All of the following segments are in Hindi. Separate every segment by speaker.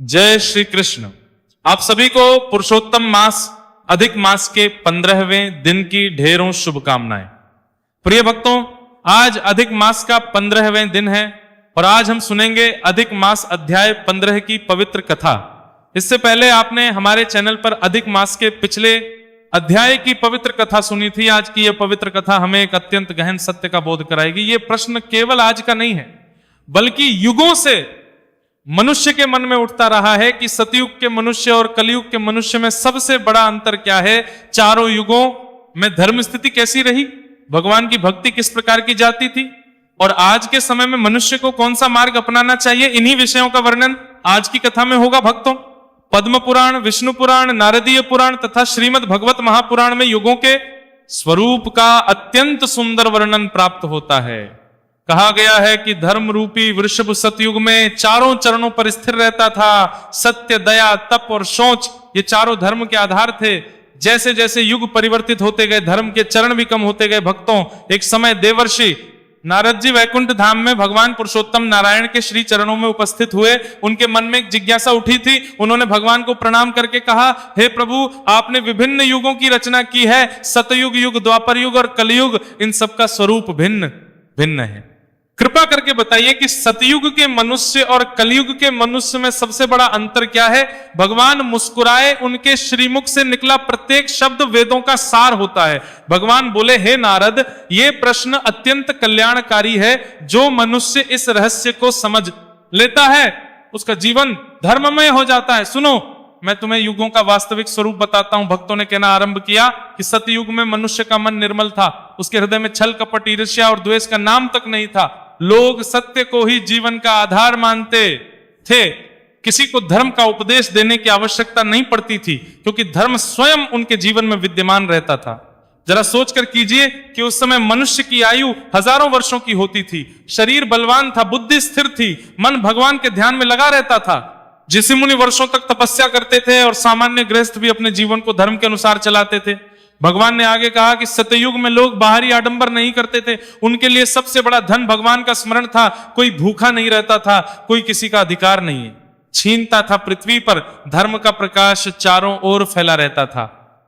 Speaker 1: जय श्री कृष्ण। आप सभी को पुरुषोत्तम मास अधिक मास के 15वें दिन की ढेरों शुभकामनाएं। प्रिय भक्तों, आज अधिक मास का 15वें दिन है और आज हम सुनेंगे अधिक मास अध्याय 15 की पवित्र कथा। इससे पहले आपने हमारे चैनल पर अधिक मास के पिछले अध्याय की पवित्र कथा सुनी थी। आज की यह पवित्र कथा हमें एक अत्यंत गहन सत्य का बोध कराएगी। यह प्रश्न केवल आज का नहीं है, बल्कि युगों से मनुष्य के मन में उठता रहा है कि सतयुग के मनुष्य और कलयुग के मनुष्य में सबसे बड़ा अंतर क्या है। चारों युगों में धर्म स्थिति कैसी रही, भगवान की भक्ति किस प्रकार की जाती थी और आज के समय में मनुष्य को कौन सा मार्ग अपनाना चाहिए। इन्हीं विषयों का वर्णन आज की कथा में होगा। भक्तों, पद्म पुराण, विष्णु पुराण, नारदीय पुराण तथा श्रीमद् भगवत महापुराण में युगों के स्वरूप का अत्यंत सुंदर वर्णन प्राप्त होता है। कहा गया है कि धर्म रूपी वृषभ सतयुग में चारों चरणों पर स्थिर रहता था। सत्य, दया, तप और शौच, ये चारों धर्म के आधार थे। जैसे जैसे युग परिवर्तित होते गए, धर्म के चरण भी कम होते गए। भक्तों, एक समय देवर्षि नारद जी वैकुंठ धाम में भगवान पुरुषोत्तम नारायण के श्री चरणों में उपस्थित हुए। उनके मन में एक जिज्ञासा उठी थी। उन्होंने भगवान को प्रणाम करके कहा, हे प्रभु, आपने विभिन्न युगों की रचना की है। सतयुग युग, द्वापर युग और कलयुग, इन सबका स्वरूप भिन्न भिन्न है। कृपा करके बताइए कि सतयुग के मनुष्य और कलयुग के मनुष्य में सबसे बड़ा अंतर क्या है। भगवान मुस्कुराए, उनके श्रीमुख से निकला प्रत्येक शब्द वेदों का सार होता है। भगवान बोले, हे नारद, ये प्रश्न अत्यंत कल्याणकारी है। जो मनुष्य इस रहस्य को समझ लेता है उसका जीवन धर्ममय हो जाता है। सुनो, मैं तुम्हें युगों का वास्तविक स्वरूप बताता हूं। भक्तों ने कहना आरंभ किया कि सतयुग में मनुष्य का मन निर्मल था। उसके हृदय में छल, कपट, ईर्ष्या और द्वेष का नाम तक नहीं था। लोग सत्य को ही जीवन का आधार मानते थे। किसी को धर्म का उपदेश देने की आवश्यकता नहीं पड़ती थी, क्योंकि धर्म स्वयं उनके जीवन में विद्यमान रहता था। जरा सोचकर कीजिए कि उस समय मनुष्य की आयु हजारों वर्षों की होती थी। शरीर बलवान था, बुद्धि स्थिर थी, मन भगवान के ध्यान में लगा रहता था। ऋषि मुनि वर्षों तक तपस्या करते थे और सामान्य गृहस्थ भी अपने जीवन को धर्म के अनुसार चलाते थे। भगवान ने आगे कहा कि सतयुग में लोग बाहरी आडंबर नहीं करते थे। उनके लिए सबसे बड़ा धन भगवान का स्मरण था। कोई भूखा नहीं रहता था, कोई किसी का अधिकार नहीं छीनता था। पृथ्वी पर धर्म का प्रकाश चारों ओर फैला रहता था।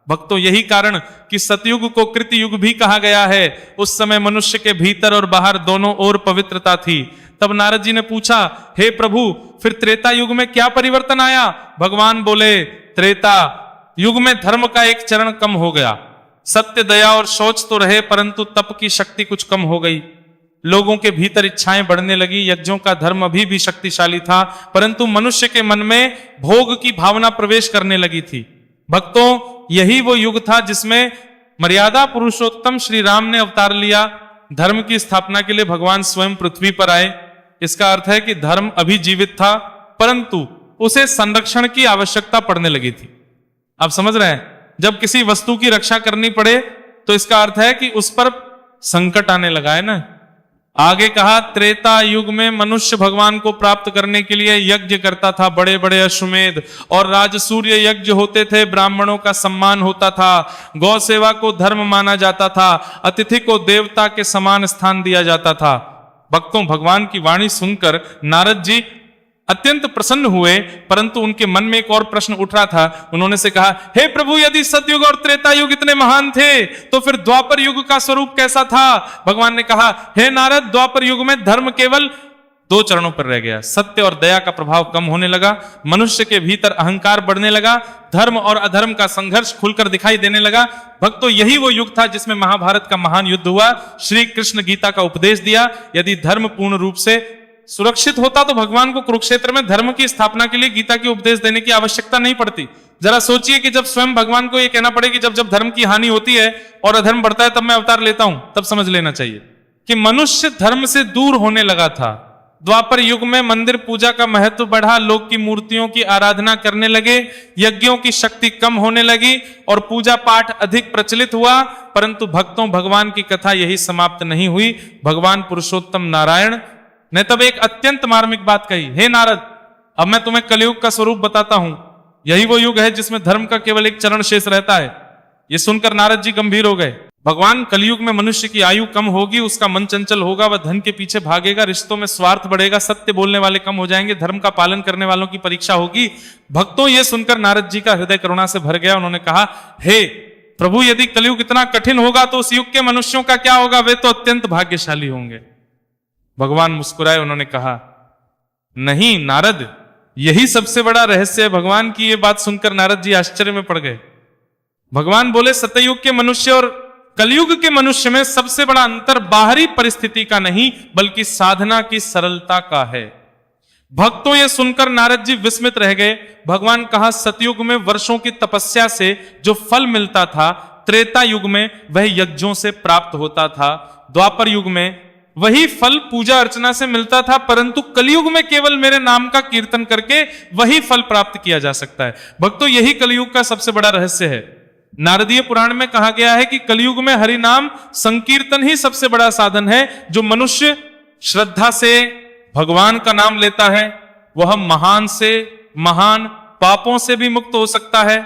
Speaker 1: भक्तों, यही कारण कि सतयुग को कृतयुग भी कहा गया है। उस समय मनुष्य के भीतर और बाहर दोनों ओर पवित्रता थी। तब नारद जी ने पूछा, हे प्रभु, फिर त्रेता युग में क्या परिवर्तन आया। भगवान बोले, त्रेता युग में धर्म का एक चरण कम हो गया। सत्य, दया और शौच तो रहे, परंतु तप की शक्ति कुछ कम हो गई। लोगों के भीतर इच्छाएं बढ़ने लगी। यज्ञों का धर्म अभी भी शक्तिशाली था, परंतु मनुष्य के मन में भोग की भावना प्रवेश करने लगी थी। भक्तों, यही वो युग था जिसमें मर्यादा पुरुषोत्तम श्री राम ने अवतार लिया। धर्म की स्थापना के लिए भगवान स्वयं पृथ्वी पर आए। इसका अर्थ है कि धर्म अभी जीवित था, परंतु उसे संरक्षण की आवश्यकता पड़ने लगी थी। आप समझ रहे हैं, जब किसी वस्तु की रक्षा करनी पड़े तो इसका अर्थ है कि उस पर संकट आने लगा है ना। आगे कहा, त्रेता युग में मनुष्य भगवान को प्राप्त करने के लिए यज्ञ करता था। बड़े बड़े अश्वमेध और राजसूर्य यज्ञ होते थे। ब्राह्मणों का सम्मान होता था। गौ सेवा को धर्म माना जाता था। अतिथि को देवता के समान स्थान दिया जाता था। भक्तों, भगवान की वाणी सुनकर नारद जी अत्यंत प्रसन्न हुए, परंतु उनके मन में एक और प्रश्न उठ रहा था। उन्होंने से कहा, हे प्रभु, यदि सतयुग और त्रेता युग इतने महान थे तो फिर द्वापर युग का स्वरूप कैसा था। भगवान ने कहा, हे नारद, द्वापर युग में धर्म केवल 2 चरणों पर रह गया। सत्य और दया का प्रभाव कम होने लगा। मनुष्य के भीतर अहंकार बढ़ने लगा। धर्म और अधर्म का संघर्ष खुलकर दिखाई देने लगा। भक्तों, यही वो युग था जिसमें महाभारत का महान युद्ध हुआ। श्री कृष्ण गीता का उपदेश दिया। यदि धर्म पूर्ण रूप से सुरक्षित होता तो भगवान को कुरुक्षेत्र में धर्म की स्थापना के लिए गीता की उपदेश देने की आवश्यकता नहीं पड़ती। जरा सोचिए कि जब स्वयं भगवान को यह कहना पड़े कि जब जब धर्म की हानि होती है और अधर्म बढ़ता है तब मैं अवतार लेता हूं, तब समझ लेना चाहिए कि मनुष्य धर्म से दूर होने लगा था। द्वापर युग में मंदिर पूजा का महत्व बढ़ा। लोग की मूर्तियों की आराधना करने लगे। यज्ञों की शक्ति कम होने लगी और पूजा पाठ अधिक प्रचलित हुआ। परंतु भक्तों, भगवान की कथा यही समाप्त नहीं हुई। भगवान पुरुषोत्तम नारायण ने तब एक अत्यंत मार्मिक बात कही, हे नारद, अब मैं तुम्हें कलयुग का स्वरूप बताता हूं। यही वो युग है जिसमें धर्म का केवल एक चरण शेष रहता है। ये सुनकर नारद जी गंभीर हो गए। भगवान कलयुग में मनुष्य की आयु कम होगी, उसका मन चंचल होगा, वह धन के पीछे भागेगा, रिश्तों में स्वार्थ बढ़ेगा, सत्य बोलने वाले कम हो जाएंगे, धर्म का पालन करने वालों की परीक्षा होगी। भक्तों, ये सुनकर नारद जी का हृदय करुणा से भर गया। उन्होंने कहा, हे प्रभु, यदि कलयुग इतना कठिन होगा तो उस युग के मनुष्यों का क्या होगा? वे तो अत्यंत भाग्यशाली होंगे। भगवान मुस्कुराए, उन्होंने कहा, नहीं नारद, यही सबसे बड़ा रहस्य है। भगवान की ये बात सुनकर नारद जी आश्चर्य में पड़ गए। भगवान बोले, सतयुग के मनुष्य और कलयुग के मनुष्य में सबसे बड़ा अंतर बाहरी परिस्थिति का नहीं बल्कि साधना की सरलता का है। भक्तों, ये सुनकर नारद जी विस्मित रह गए। भगवान कहा, सतयुग में वर्षों की तपस्या से जो फल मिलता था, त्रेता युग में वह यज्ञों से प्राप्त होता था, द्वापर युग में वही फल पूजा अर्चना से मिलता था, परंतु कलयुग में केवल मेरे नाम का कीर्तन करके वही फल प्राप्त किया जा सकता है। भक्तों, यही कलयुग का सबसे बड़ा रहस्य है। नारदीय पुराण में कहा गया है कि कलयुग में हरि नाम संकीर्तन ही सबसे बड़ा साधन है। जो मनुष्य श्रद्धा से भगवान का नाम लेता है वह महान से महान पापों से भी मुक्त हो सकता है।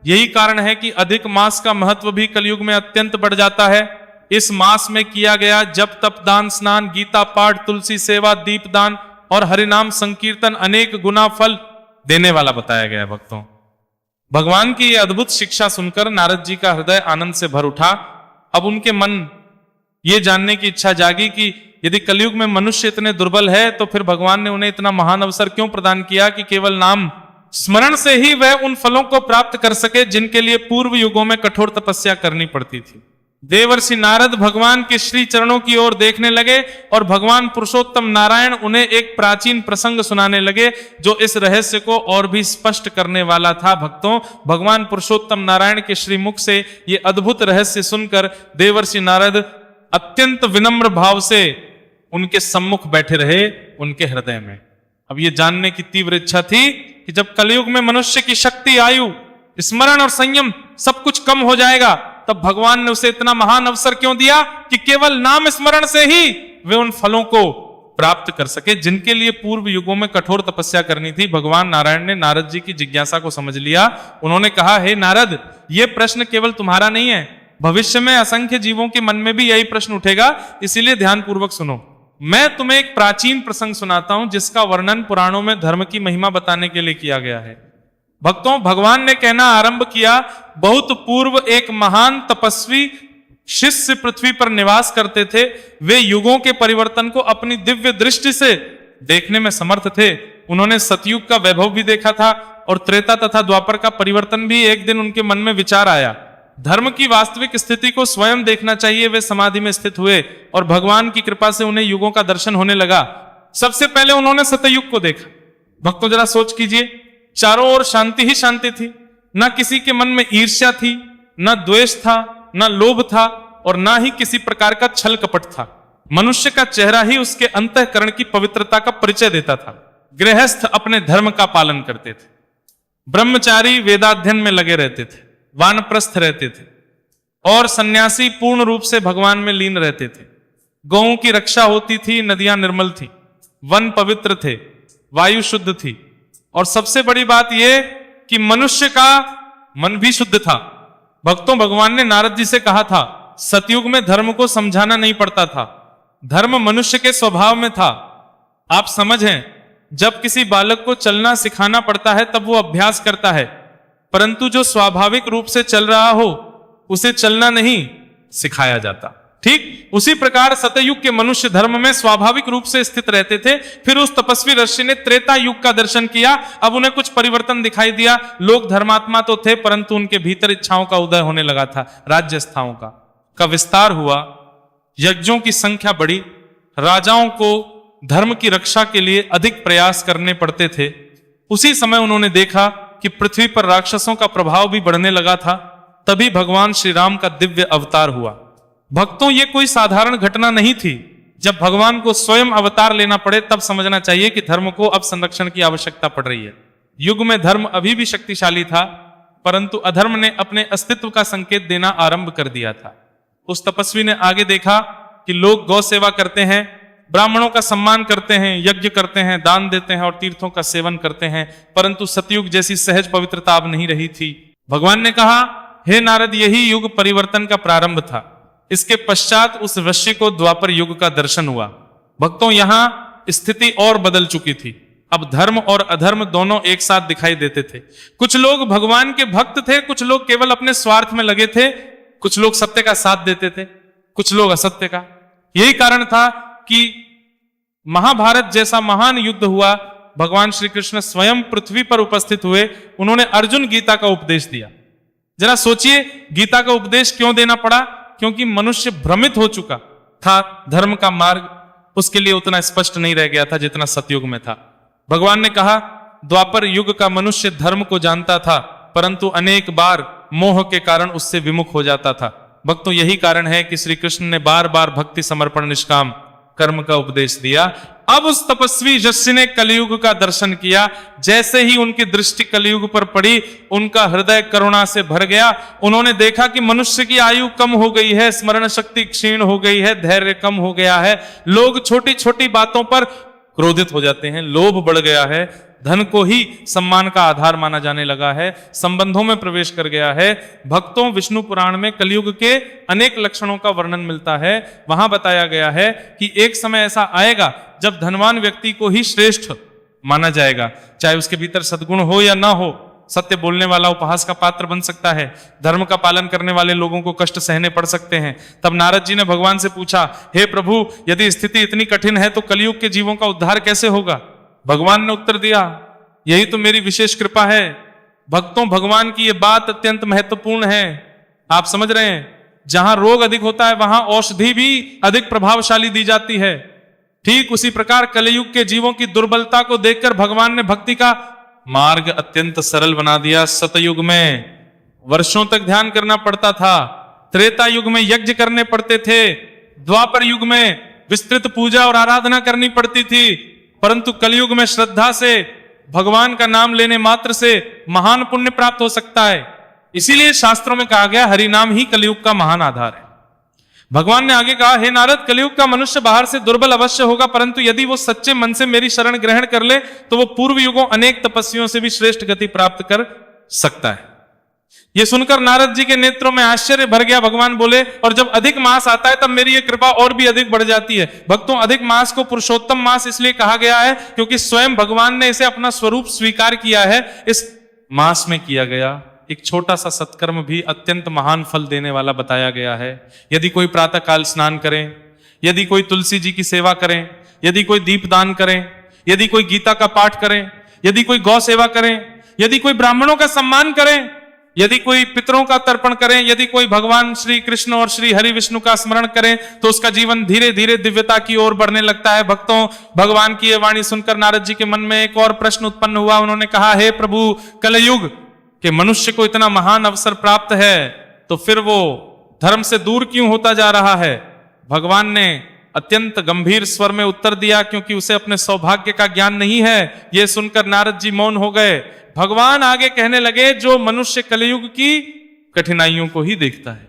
Speaker 1: यही कारण है कि अधिक मास का महत्व भी कलयुग में अत्यंत बढ़ जाता है। इस मास में किया गया जप तप दान स्नान गीता पाठ तुलसी सेवा दीपदान और हरिनाम संकीर्तन अनेक गुना फल देने वाला बताया गया है। भक्तों, भगवान की यह अद्भुत शिक्षा सुनकर नारद जी का हृदय आनंद से भर उठा। अब उनके मन ये जानने की इच्छा जागी कि यदि कलयुग में मनुष्य इतने दुर्बल है तो फिर भगवान ने उन्हें इतना महान अवसर क्यों प्रदान किया कि केवल नाम स्मरण से ही वह उन फलों को प्राप्त कर सके जिनके लिए पूर्व युगों में कठोर तपस्या करनी पड़ती थी। देवर्षि नारद भगवान के श्री चरणों की ओर देखने लगे और भगवान पुरुषोत्तम नारायण उन्हें एक प्राचीन प्रसंग सुनाने लगे जो इस रहस्य को और भी स्पष्ट करने वाला था। भक्तों, भगवान पुरुषोत्तम नारायण के श्रीमुख से ये अद्भुत रहस्य सुनकर देवर्षि नारद अत्यंत विनम्र भाव से उनके सम्मुख बैठे रहे उनके हृदय में। अब ये जानने की तीव्र इच्छा थी कि जब कलयुग में मनुष्य की शक्ति आयु स्मरण और संयम सब कुछ कम हो जाएगा तब भगवान ने उसे इतना महान अवसर क्यों दिया कि केवल नाम स्मरण से ही वे उन फलों को प्राप्त कर सके जिनके लिए पूर्व युगों में कठोर तपस्या करनी थी। भगवान नारायण ने नारद जी की जिज्ञासा को समझ लिया। उन्होंने कहा, हे नारद, ये प्रश्न केवल तुम्हारा नहीं है, भविष्य में असंख्य जीवों के मन में भी यही प्रश्न उठेगा, इसीलिए ध्यान पूर्वक सुनो। मैं तुम्हें एक प्राचीन प्रसंग सुनाता हूं जिसका वर्णन पुराणों में धर्म की महिमा बताने के लिए किया गया है। भक्तों, भगवान ने कहना आरंभ किया, बहुत पूर्व एक महान तपस्वी शिष्य पृथ्वी पर निवास करते थे। वे युगों के परिवर्तन को अपनी दिव्य दृष्टि से देखने में समर्थ थे। उन्होंने सतयुग का वैभव भी देखा था और त्रेता तथा द्वापर का परिवर्तन भी एक दिन उनके मन में विचार आया। धर्म की वास्तविक स्थिति को स्वयं देखना चाहिए। वे समाधि में स्थित हुए और भगवान की कृपा से उन्हें युगों का दर्शन होने लगा। सबसे पहले उन्होंने सतयुग को देखा। भक्तों, जरा सोच कीजिए, चारों ओर शांति ही शांति थी, ना किसी के मन में ईर्ष्या थी, ना द्वेष था, ना लोभ था और ना ही किसी प्रकार का छल कपट था। मनुष्य का चेहरा ही उसके अंतःकरण की पवित्रता का परिचय देता था। गृहस्थ अपने धर्म का पालन करते थे, ब्रह्मचारी वेदाध्ययन में लगे रहते थे, वानप्रस्थ रहते थे और सन्यासी पूर्ण रूप से भगवान में लीन रहते थे। गौओं की रक्षा होती थी, नदियां निर्मल थी, वन पवित्र थे, वायु शुद्ध थी और सबसे बड़ी बात यह कि मनुष्य का मन भी शुद्ध था। भक्तों, भगवान ने नारद जी से कहा था, सतयुग में धर्म को समझाना नहीं पड़ता था, धर्म मनुष्य के स्वभाव में था। आप समझें, जब किसी बालक को चलना सिखाना पड़ता है तब वो अभ्यास करता है, परंतु जो स्वाभाविक रूप से चल रहा हो उसे चलना नहीं सिखाया जाता। ठीक उसी प्रकार सतयुग के मनुष्य धर्म में स्वाभाविक रूप से स्थित रहते थे। फिर उस तपस्वी ऋषि ने त्रेता युग का दर्शन किया। अब उन्हें कुछ परिवर्तन दिखाई दिया। लोग धर्मात्मा तो थे परंतु उनके भीतर इच्छाओं का उदय होने लगा था। राज्यस्थाओं का विस्तार हुआ, यज्ञों की संख्या बढ़ी, राजाओं को धर्म की रक्षा के लिए अधिक प्रयास करने पड़ते थे। उसी समय उन्होंने देखा कि पृथ्वी पर राक्षसों का प्रभाव भी बढ़ने लगा था। तभी भगवान श्री राम का दिव्य अवतार हुआ। भक्तों, ये कोई साधारण घटना नहीं थी। जब भगवान को स्वयं अवतार लेना पड़े तब समझना चाहिए कि धर्म को अब संरक्षण की आवश्यकता पड़ रही है। युग में धर्म अभी भी शक्तिशाली था, परंतु अधर्म ने अपने अस्तित्व का संकेत देना आरंभ कर दिया था। उस तपस्वी ने आगे देखा कि लोग गौ सेवा करते हैं, ब्राह्मणों का सम्मान करते हैं, यज्ञ करते हैं, दान देते हैं और तीर्थों का सेवन करते हैं, परंतु सतयुग जैसी सहज पवित्रता अब नहीं रही थी। भगवान ने कहा, हे नारद, यही युग परिवर्तन का प्रारंभ था। इसके पश्चात उस ऋषि को द्वापर युग का दर्शन हुआ। भक्तों, यहां स्थिति और बदल चुकी थी। अब धर्म और अधर्म दोनों एक साथ दिखाई देते थे। कुछ लोग भगवान के भक्त थे, कुछ लोग केवल अपने स्वार्थ में लगे थे, कुछ लोग सत्य का साथ देते थे, कुछ लोग असत्य का। यही कारण था कि महाभारत जैसा महान युद्ध हुआ, भगवान श्री कृष्ण स्वयं पृथ्वी पर उपस्थित हुए, उन्होंने अर्जुन गीता का उपदेश दिया। जरा सोचिए, गीता का उपदेश क्यों देना पड़ा? क्योंकि मनुष्य भ्रमित हो चुका था, धर्म का मार्ग उसके लिए उतना स्पष्ट नहीं रह गया था जितना सतयुग में था। भगवान ने कहा, द्वापर युग का मनुष्य धर्म को जानता था, परंतु अनेक बार मोह के कारण उससे विमुख हो जाता था। भक्तों, यही कारण है कि श्री कृष्ण ने बार बार भक्ति, समर्पण, निष्काम कर्म का उपदेश दिया। अब उस तपस्वी ऋषि ने कलयुग का दर्शन किया। जैसे ही उनकी दृष्टि कलयुग पर पड़ी, उनका हृदय करुणा से भर गया। उन्होंने देखा कि मनुष्य की आयु कम हो गई है, स्मरण शक्ति क्षीण हो गई है, धैर्य कम हो गया है, लोग छोटी छोटी बातों पर क्रोधित हो जाते हैं, लोभ बढ़ गया है, धन को ही सम्मान का आधार माना जाने लगा है, संबंधों में प्रवेश कर गया है। भक्तों, विष्णु पुराण में कलयुग के अनेक लक्षणों का वर्णन मिलता है। वहां बताया गया है कि एक समय ऐसा आएगा जब धनवान व्यक्ति को ही श्रेष्ठ माना जाएगा, चाहे उसके भीतर सद्गुण हो या ना हो। सत्य बोलने वाला उपहास का पात्र बन सकता है, धर्म का पालन करने वाले लोगों को कष्ट सहने पड़ सकते हैं। तब नारद जी ने भगवान से पूछा, हे प्रभु, यदि स्थिति इतनी कठिन है तो कलयुग के जीवों का उद्धार कैसे होगा? भगवान ने उत्तर दिया, यही तो मेरी विशेष कृपा है। भक्तों, भगवान की यह बात अत्यंत महत्वपूर्ण है। आप समझ रहे हैं, जहां रोग अधिक होता है वहां औषधि भी अधिक प्रभावशाली दी जाती है। ठीक उसी प्रकार कलयुग के जीवों की दुर्बलता को देखकर भगवान ने भक्ति का मार्ग अत्यंत सरल बना दिया। सतयुग में वर्षों तक ध्यान करना पड़ता था, त्रेता युग में यज्ञ करने पड़ते थे, द्वापर युग में विस्तृत पूजा और आराधना करनी पड़ती थी, परंतु कलयुग में श्रद्धा से भगवान का नाम लेने मात्र से महान पुण्य प्राप्त हो सकता है। इसीलिए शास्त्रों में कहा गया, हरि नाम ही कलयुग का महान आधार है। भगवान ने आगे कहा, हे नारद, कलयुग का मनुष्य बाहर से दुर्बल अवश्य होगा, परंतु यदि वो सच्चे मन से मेरी शरण ग्रहण कर ले तो वो पूर्व युगों अनेक तपस्वियों से भी श्रेष्ठ गति प्राप्त कर सकता है। ये सुनकर नारद जी के नेत्रों में आश्चर्य भर गया। भगवान बोले, और जब अधिक मास आता है तब मेरी ये कृपा और भी अधिक बढ़ जाती है। भक्तों, अधिक मास को पुरुषोत्तम मास इसलिए कहा गया है क्योंकि स्वयं भगवान ने इसे अपना स्वरूप स्वीकार किया है। इस मास में किया गया एक छोटा सा सत्कर्म भी अत्यंत महान फल देने वाला बताया गया है। यदि कोई प्रातः काल स्नान करें, यदि कोई तुलसी जी की सेवा करें, यदि कोई दीपदान करें, यदि कोई गीता का पाठ करें, यदि कोई गौ सेवा करें, यदि कोई ब्राह्मणों का सम्मान करें, यदि कोई पितरों का तर्पण करें, यदि कोई भगवान श्री कृष्ण और श्री हरि विष्णु का स्मरण करें, तो उसका जीवन धीरे धीरे दिव्यता की ओर बढ़ने लगता है। भक्तों, भगवान की यह वाणी सुनकर नारद जी के मन में एक और प्रश्न उत्पन्न हुआ। उन्होंने कहा, हे प्रभु, कलयुग के मनुष्य को इतना महान अवसर प्राप्त है तो फिर वो धर्म से दूर क्यों होता जा रहा है? भगवान ने अत्यंत गंभीर स्वर में उत्तर दिया, क्योंकि उसे अपने सौभाग्य का ज्ञान नहीं है। यह सुनकर नारद जी मौन हो गए। भगवान आगे कहने लगे, जो मनुष्य कलयुग की कठिनाइयों को ही देखता है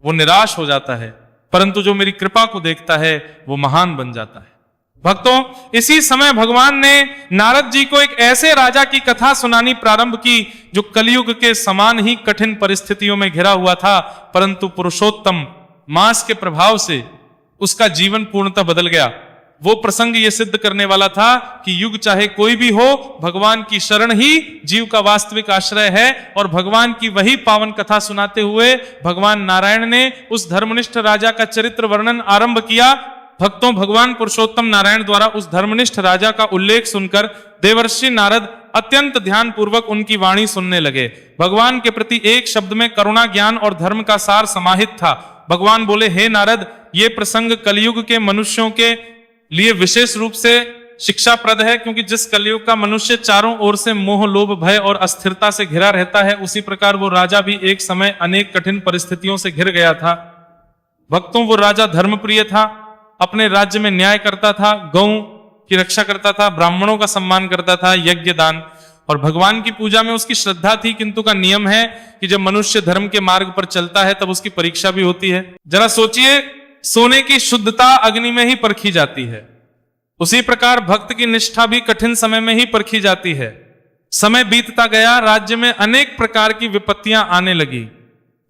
Speaker 1: वो निराश हो जाता है, परंतु जो मेरी कृपा को देखता है वो महान बन जाता है। भक्तों, इसी समय भगवान ने नारद जी को एक ऐसे राजा की कथा सुनानी प्रारंभ की जो कलयुग के समान ही कठिन परिस्थितियों में घिरा हुआ था, परंतु पुरुषोत्तम मास के प्रभाव से उसका जीवन पूर्णतः बदल गया। वो प्रसंग ये सिद्ध करने वाला था कि युग चाहे कोई भी हो, भगवान की शरण ही जीव का वास्तविक आश्रय है। और भगवान की वही पावन कथा सुनाते हुए भगवान नारायण ने उस धर्मनिष्ठ राजा का चरित्र वर्णन आरंभ किया। भक्तों, भगवान पुरुषोत्तम नारायण द्वारा उस धर्मनिष्ठ राजा का उल्लेख सुनकर देवर्षि नारद अत्यंत ध्यान पूर्वक उनकी वाणी सुनने लगे। भगवान के प्रति एक शब्द में करुणा, ज्ञान और धर्म का सार समाहित था। भगवान बोले, हे नारद, ये प्रसंग कलयुग के मनुष्यों के लिए विशेष रूप से शिक्षाप्रद है, क्योंकि जिस कलयुग का मनुष्य चारों ओर से मोह, लोभ, भय और अस्थिरता से घिरा रहता है, उसी प्रकार वो राजा भी एक समय अनेक कठिन परिस्थितियों से घिर गया था। भक्तों, वो राजा धर्मप्रिय था, अपने राज्य में न्याय करता था, गौ की रक्षा करता था, ब्राह्मणों का सम्मान करता था, यज्ञ, दान और भगवान की पूजा में उसकी श्रद्धा थी। किंतु का नियम है कि जब मनुष्य धर्म के मार्ग पर चलता है तब उसकी परीक्षा भी होती है। जरा सोचिए, सोने की शुद्धता अग्नि में ही परखी जाती है, उसी प्रकार भक्त की निष्ठा भी कठिन समय में ही परखी जाती है। समय बीतता गया, राज्य में अनेक प्रकार की विपत्तियां आने लगी।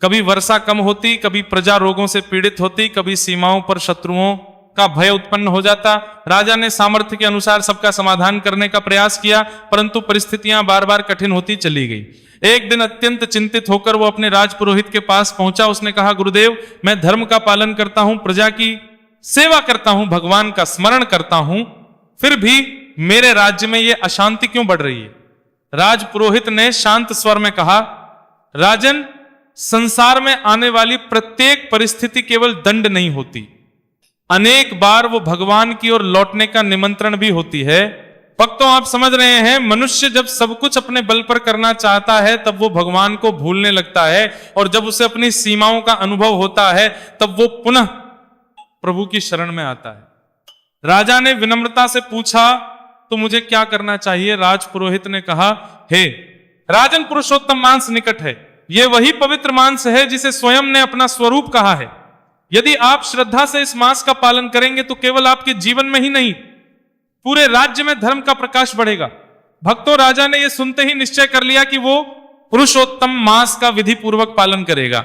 Speaker 1: कभी वर्षा कम होती, कभी प्रजा रोगों से पीड़ित होती, कभी सीमाओं पर शत्रुओं का भय उत्पन्न हो जाता। राजा ने सामर्थ्य के अनुसार सबका समाधान करने का प्रयास किया, परंतु परिस्थितियां बार बार कठिन होती चली गई। एक दिन अत्यंत चिंतित होकर वो अपने राजपुरोहित के पास पहुंचा। उसने कहा, गुरुदेव, मैं धर्म का पालन करता हूं, प्रजा की सेवा करता हूं, भगवान का स्मरण करता हूं, फिर भी मेरे राज्य में ये अशांति क्यों बढ़ रही है? राजपुरोहित ने शांत स्वर में कहा, राजन, संसार में आने वाली प्रत्येक परिस्थिति केवल दंड नहीं होती, अनेक बार वो भगवान की ओर लौटने का निमंत्रण भी होती है। भक्तों, आप समझ रहे हैं, मनुष्य जब सब कुछ अपने बल पर करना चाहता है तब वो भगवान को भूलने लगता है, और जब उसे अपनी सीमाओं का अनुभव होता है तब वो पुनः प्रभु की शरण में आता है। राजा ने विनम्रता से पूछा, तो मुझे क्या करना चाहिए? राजपुरोहित ने कहा, हे राजन, पुरुषोत्तम मांस निकट है। यह वही पवित्र मांस है जिसे स्वयं ने अपना स्वरूप कहा है। यदि आप श्रद्धा से इस मांस का पालन करेंगे तो केवल आपके जीवन में ही नहीं, पूरे राज्य में धर्म का प्रकाश बढ़ेगा। भक्तों, राजा ने यह सुनते ही निश्चय कर लिया कि वो पुरुषोत्तम मांस का विधि पूर्वक पालन करेगा।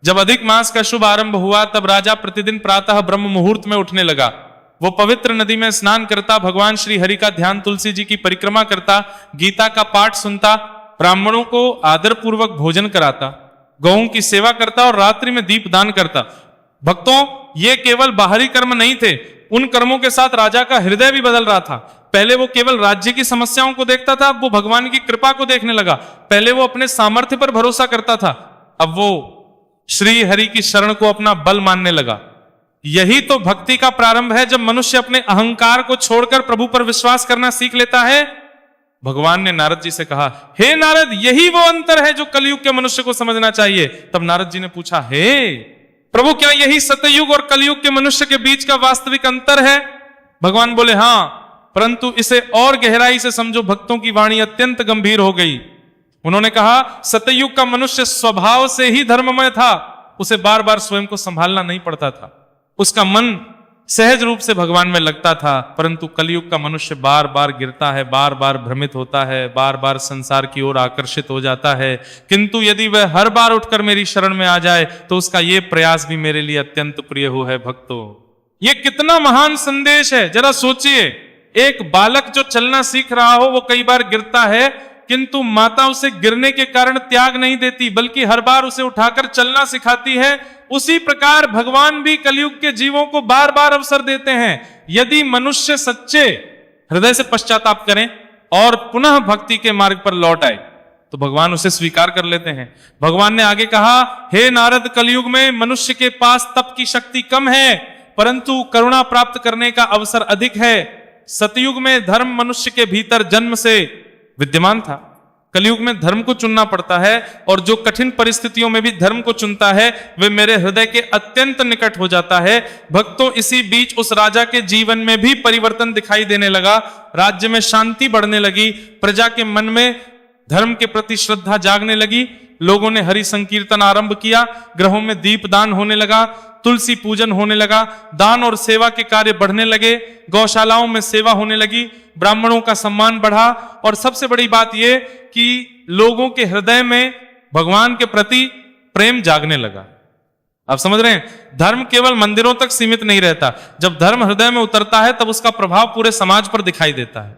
Speaker 1: जब अधिक मास का शुभ आरंभ हुआ तब राजा प्रतिदिन प्रातः ब्रह्म मुहूर्त में उठने लगा। वो पवित्र नदी में स्नान करता, भगवान श्री हरि का ध्यान, तुलसी जी की परिक्रमा करता, गीता का पाठ सुनता, ब्राह्मणों को आदर पूर्वक भोजन कराता, गौओं की सेवा करता और रात्रि में दीप दान करता। भक्तों, ये केवल बाहरी कर्म नहीं थे, उन कर्मों के साथ राजा का हृदय भी बदल रहा था। पहले वो केवल राज्य की समस्याओं को देखता था, अब वो भगवान की कृपा को देखने लगा। पहले वो अपने सामर्थ्य पर भरोसा करता था, अब वो श्री हरि की शरण को अपना बल मानने लगा। यही तो भक्ति का प्रारंभ है, जब मनुष्य अपने अहंकार को छोड़कर प्रभु पर विश्वास करना सीख लेता है। भगवान ने नारद जी से कहा, हे नारद, यही वो अंतर है जो कलयुग के मनुष्य को समझना चाहिए। तब नारद जी ने पूछा, हे प्रभु, क्या यही सतयुग और कलयुग के मनुष्य के बीच का वास्तविक अंतर है? भगवान बोले, हां, परंतु इसे और गहराई से समझो। भक्तों की वाणी अत्यंत गंभीर हो गई। उन्होंने कहा, सतयुग का मनुष्य स्वभाव से ही धर्ममय था, उसे बार बार स्वयं को संभालना नहीं पड़ता था, उसका मन सहज रूप से भगवान में लगता था। परंतु कलयुग का मनुष्य बार बार गिरता है, बार बार भ्रमित होता है, बार बार संसार की ओर आकर्षित हो जाता है। किंतु यदि वह हर बार उठकर मेरी शरण में आ जाए तो उसका यह प्रयास भी मेरे लिए अत्यंत प्रिय हो है। भक्तों, ये कितना महान संदेश है, जरा सोचिए। एक बालक जो चलना सीख रहा हो, वो कई बार गिरता है, किंतु माता उसे गिरने के कारण त्याग नहीं देती, बल्कि हर बार उसे उठाकर चलना सिखाती है। उसी प्रकार भगवान भी कलयुग के जीवों को बार बार अवसर देते हैं। यदि मनुष्य सच्चे हृदय से पश्चाताप करें और पुनः भक्ति के मार्ग पर लौट आए तो भगवान उसे स्वीकार कर लेते हैं। भगवान ने आगे कहा, हे नारद, कलयुग में मनुष्य के पास तप की शक्ति कम है, परंतु करुणा प्राप्त करने का अवसर अधिक है। सतयुग में धर्म मनुष्य के भीतर जन्म से विद्यमान था, कलयुग में धर्म को चुनना पड़ता है, और जो कठिन परिस्थितियों में भी धर्म को चुनता है वे मेरे हृदय के अत्यंत निकट हो जाता है। भक्तों, इसी बीच उस राजा के जीवन में भी परिवर्तन दिखाई देने लगा। राज्य में शांति बढ़ने लगी, प्रजा के मन में धर्म के प्रति श्रद्धा जागने लगी। लोगों ने हरि संकीर्तन आरंभ किया, ग्रहों में दीपदान होने लगा, तुलसी पूजन होने लगा, दान और सेवा के कार्य बढ़ने लगे, गौशालाओं में सेवा होने लगी, ब्राह्मणों का सम्मान बढ़ा, और सबसे बड़ी बात यह कि लोगों के हृदय में भगवान के प्रति प्रेम जागने लगा। आप समझ रहे हैं, धर्म केवल मंदिरों तक सीमित नहीं रहता। जब धर्म हृदय में उतरता है तब उसका प्रभाव पूरे समाज पर दिखाई देता है।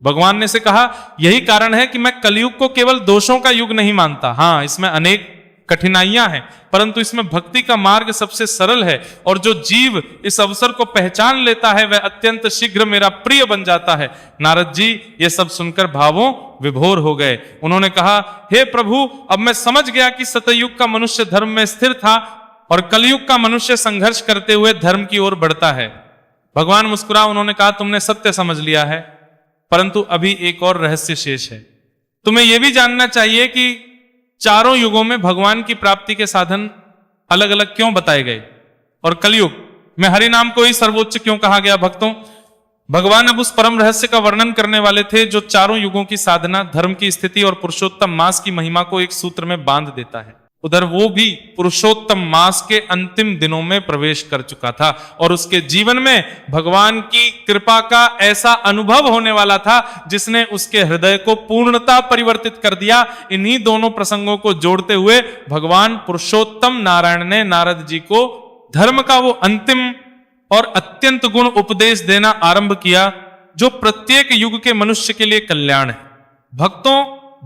Speaker 1: भगवान ने से कहा, यही कारण है कि मैं कलयुग को केवल दोषों का युग नहीं मानता। हां, इसमें अनेक कठिनाइयां हैं, परंतु इसमें भक्ति का मार्ग सबसे सरल है, और जो जीव इस अवसर को पहचान लेता है वह अत्यंत शीघ्र मेरा प्रिय बन जाता है। नारद जी ये सब सुनकर भावों विभोर हो गए। उन्होंने कहा, हे प्रभु, अब मैं समझ गया कि सतयुग का मनुष्य धर्म में स्थिर था और कलयुग का मनुष्य संघर्ष करते हुए धर्म की ओर बढ़ता है। भगवान मुस्कुरा, उन्होंने कहा, तुमने सत्य समझ लिया है, परंतु अभी एक और रहस्य शेष है। तुम्हें यह भी जानना चाहिए कि चारों युगों में भगवान की प्राप्ति के साधन अलग अलग क्यों बताए गए, और कलयुग में हरि नाम को ही सर्वोच्च क्यों कहा गया। भक्तों, भगवान अब उस परम रहस्य का वर्णन करने वाले थे जो चारों युगों की साधना, धर्म की स्थिति और पुरुषोत्तम मास की महिमा को एक सूत्र में बांध देता है। उधर वो भी पुरुषोत्तम मास के अंतिम दिनों में प्रवेश कर चुका था और उसके जीवन में भगवान की कृपा का ऐसा अनुभव होने वाला था जिसने उसके हृदय को पूर्णता परिवर्तित कर दिया। इन्हीं दोनों प्रसंगों को जोड़ते हुए भगवान पुरुषोत्तम नारायण ने नारद जी को धर्म का वो अंतिम और अत्यंत गुण उपदेश देना आरंभ किया जो प्रत्येक युग के मनुष्य के लिए कल्याण है। भक्तों,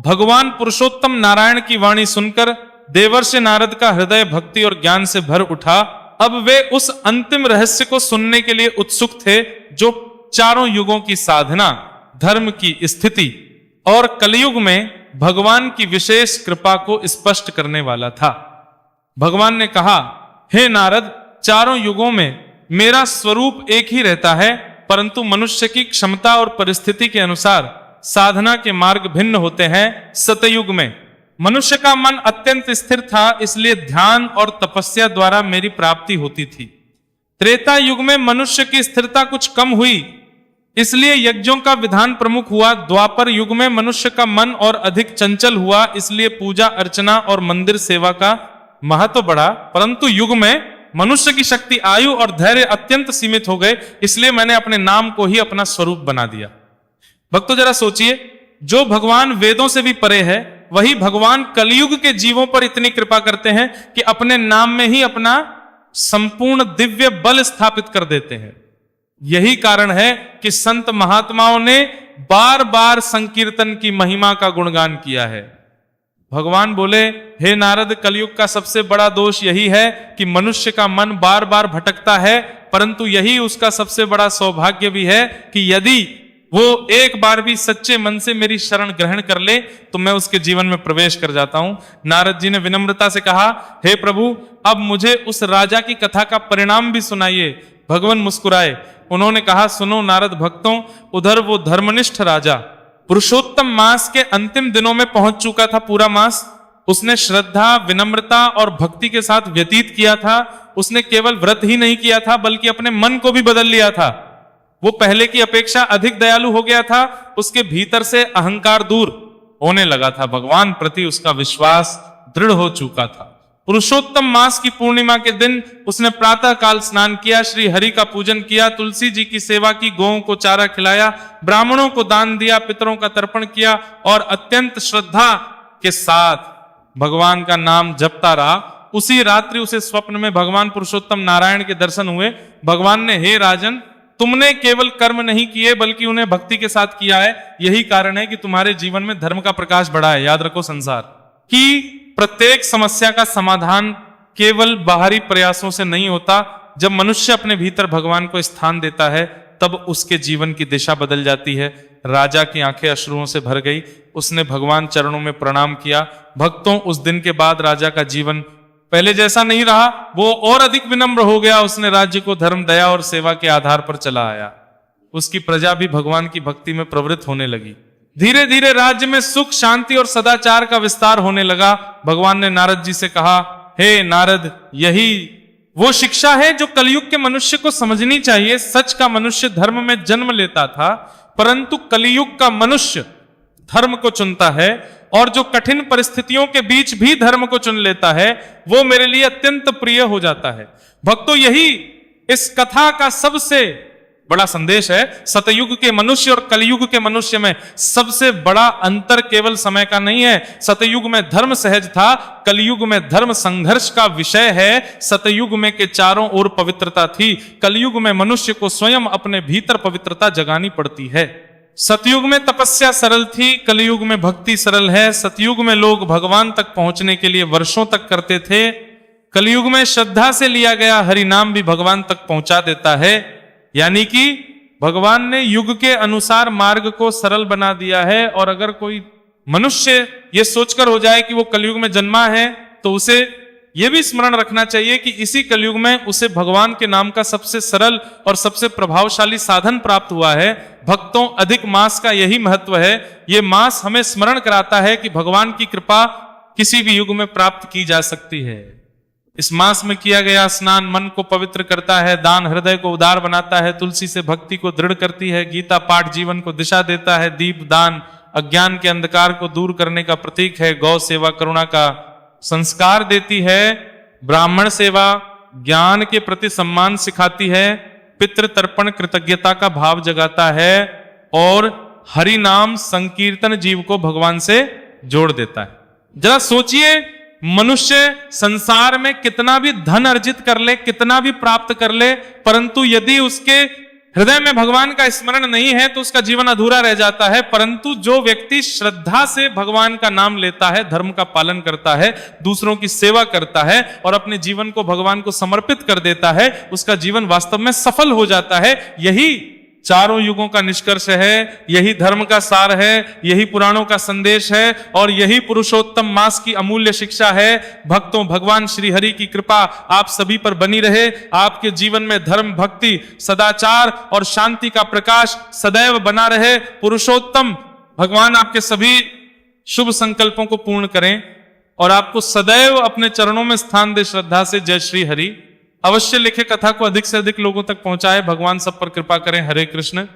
Speaker 1: भगवान पुरुषोत्तम नारायण की वाणी सुनकर देवर्षि नारद का हृदय भक्ति और ज्ञान से भर उठा। अब वे उस अंतिम रहस्य को सुनने के लिए उत्सुक थे जो चारों युगों की साधना, धर्म की स्थिति और कलयुग में भगवान की विशेष कृपा को स्पष्ट करने वाला था। भगवान ने कहा, हे नारद, चारों युगों में मेरा स्वरूप एक ही रहता है, परंतु मनुष्य की क्षमता और परिस्थिति के अनुसार साधना के मार्ग भिन्न होते हैं। सतयुग में मनुष्य का मन अत्यंत स्थिर था, इसलिए ध्यान और तपस्या द्वारा मेरी प्राप्ति होती थी। त्रेता युग में मनुष्य की स्थिरता कुछ कम हुई, इसलिए यज्ञों का विधान प्रमुख हुआ। द्वापर युग में मनुष्य का मन और अधिक चंचल हुआ, इसलिए पूजा अर्चना और मंदिर सेवा का महत्व बढ़ा। परंतु युग में मनुष्य की शक्ति, आयु और धैर्य अत्यंत सीमित हो गए, इसलिए मैंने अपने नाम को ही अपना स्वरूप बना दिया। भक्तों, जरा सोचिए, जो भगवान वेदों से भी परे है वही भगवान कलयुग के जीवों पर इतनी कृपा करते हैं कि अपने नाम में ही अपना संपूर्ण दिव्य बल स्थापित कर देते हैं। यही कारण है कि संत महात्माओं ने बार बार संकीर्तन की महिमा का गुणगान किया है। भगवान बोले, हे नारद, कलयुग का सबसे बड़ा दोष यही है कि मनुष्य का मन बार बार भटकता है, परंतु यही उसका सबसे बड़ा सौभाग्य भी है कि यदि वो एक बार भी सच्चे मन से मेरी शरण ग्रहण कर ले तो मैं उसके जीवन में प्रवेश कर जाता हूं। नारद जी ने विनम्रता से कहा, हे प्रभु, अब मुझे उस राजा की कथा का परिणाम भी सुनाइए। भगवान मुस्कुराए। उन्होंने कहा, सुनो नारद भक्तों, उधर वो धर्मनिष्ठ राजा पुरुषोत्तम मास के अंतिम दिनों में पहुंच चुका था। पूरा मास उसने श्रद्धा, विनम्रता और भक्ति के साथ व्यतीत किया था। उसने केवल व्रत ही नहीं किया था बल्कि अपने मन को भी बदल लिया था। वो पहले की अपेक्षा अधिक दयालु हो गया था। उसके भीतर से अहंकार दूर होने लगा था। भगवान प्रति उसका विश्वास दृढ़ हो चुका था। पुरुषोत्तम मास की पूर्णिमा के दिन उसने प्रातः काल स्नान किया, श्री हरि का पूजन किया, तुलसी जी की सेवा की, गौओं को चारा खिलाया, ब्राह्मणों को दान दिया, पितरों का तर्पण किया और अत्यंत श्रद्धा के साथ भगवान का नाम जपता रहा। उसी रात्रि उसे स्वप्न में भगवान पुरुषोत्तम नारायण के दर्शन हुए। भगवान ने, हे राजन, तुमने केवल कर्म नहीं किए बल्कि उन्हें भक्ति के साथ किया है। यही कारण है कि तुम्हारे जीवन में धर्म का प्रकाश बढ़ा है। याद रखो संसार की प्रत्येक समस्या का समाधान केवल बाहरी प्रयासों से नहीं होता। जब मनुष्य अपने भीतर भगवान को स्थान देता है तब उसके जीवन की दिशा बदल जाती है। राजा की आंखें अश्रुओं से भर गई। उसने भगवान चरणों में प्रणाम किया। भक्तों, उस दिन के बाद राजा का जीवन पहले जैसा नहीं रहा, वो और अधिक विनम्र हो गया। उसने राज्य को धर्म, दया और सेवा के आधार पर चला आया। उसकी प्रजा भी भगवान की भक्ति में प्रवृत्त होने लगी। धीरे धीरे राज्य में सुख, शांति और सदाचार का विस्तार होने लगा। भगवान ने नारद जी से कहा, हे नारद, यही वो शिक्षा है जो कलयुग के मनुष्य को समझनी चाहिए। सच का मनुष्य धर्म में जन्म लेता था, परंतु कलयुग का मनुष्य धर्म को चुनता है और जो कठिन परिस्थितियों के बीच भी धर्म को चुन लेता है वो मेरे लिए अत्यंत प्रिय हो जाता है। भक्तों, यही इस कथा का सबसे बड़ा संदेश है। सतयुग के मनुष्य और कलयुग के मनुष्य में सबसे बड़ा अंतर केवल समय का नहीं है। सतयुग में धर्म सहज था, कलयुग में धर्म संघर्ष का विषय है। सतयुग में के चारों ओर पवित्रता थी, कलयुग में मनुष्य को स्वयं अपने भीतर पवित्रता जगानी पड़ती है। सतयुग में तपस्या सरल थी, कलयुग में भक्ति सरल है। सतयुग में लोग भगवान तक पहुंचने के लिए वर्षों तक करते थे, कलयुग में श्रद्धा से लिया गया हरि नाम भी भगवान तक पहुंचा देता है। यानी कि भगवान ने युग के अनुसार मार्ग को सरल बना दिया है। और अगर कोई मनुष्य ये सोचकर हो जाए कि वो कलयुग में जन्मा है तो उसे यह भी स्मरण रखना चाहिए कि इसी कलयुग में उसे भगवान के नाम का सबसे सरल और सबसे प्रभावशाली साधन प्राप्त हुआ है। भक्तों, अधिक मास का यही महत्व है। ये मास हमें स्मरण कराता है कि भगवान की कृपा किसी भी युग में प्राप्त की जा सकती है। इस मास में किया गया स्नान मन को पवित्र करता है, दान हृदय को उदार बनाता है, तुलसी से भक्ति को दृढ़ करती है, गीता पाठ जीवन को दिशा देता है, दीप दान अज्ञान के अंधकार को दूर करने का प्रतीक है, गौ सेवा करुणा का संस्कार देती है, ब्राह्मण सेवा, ज्ञान के प्रति सम्मान सिखाती है, पितृ तर्पण कृतज्ञता का भाव जगाता है और हरि नाम संकीर्तन जीव को भगवान से जोड़ देता है। जरा सोचिए, मनुष्य संसार में कितना भी धन अर्जित कर ले, कितना भी प्राप्त कर ले, परंतु यदि उसके हृदय में भगवान का स्मरण नहीं है तो उसका जीवन अधूरा रह जाता है। परंतु जो व्यक्ति श्रद्धा से भगवान का नाम लेता है, धर्म का पालन करता है, दूसरों की सेवा करता है और अपने जीवन को भगवान को समर्पित कर देता है, उसका जीवन वास्तव में सफल हो जाता है। यही चारों युगों का निष्कर्ष है, यही धर्म का सार है, यही पुराणों का संदेश है और यही पुरुषोत्तम मास की अमूल्य शिक्षा है। भक्तों, भगवान श्री हरि की कृपा आप सभी पर बनी रहे। आपके जीवन में धर्म, भक्ति, सदाचार और शांति का प्रकाश सदैव बना रहे। पुरुषोत्तम भगवान आपके सभी शुभ संकल्पों को पूर्ण करें और आपको सदैव अपने चरणों में स्थान दे। श्रद्धा से जय श्री हरि। अवश्य लिखे, कथा को अधिक से अधिक लोगों तक पहुंचाए। भगवान सब पर कृपा करें। हरे कृष्ण।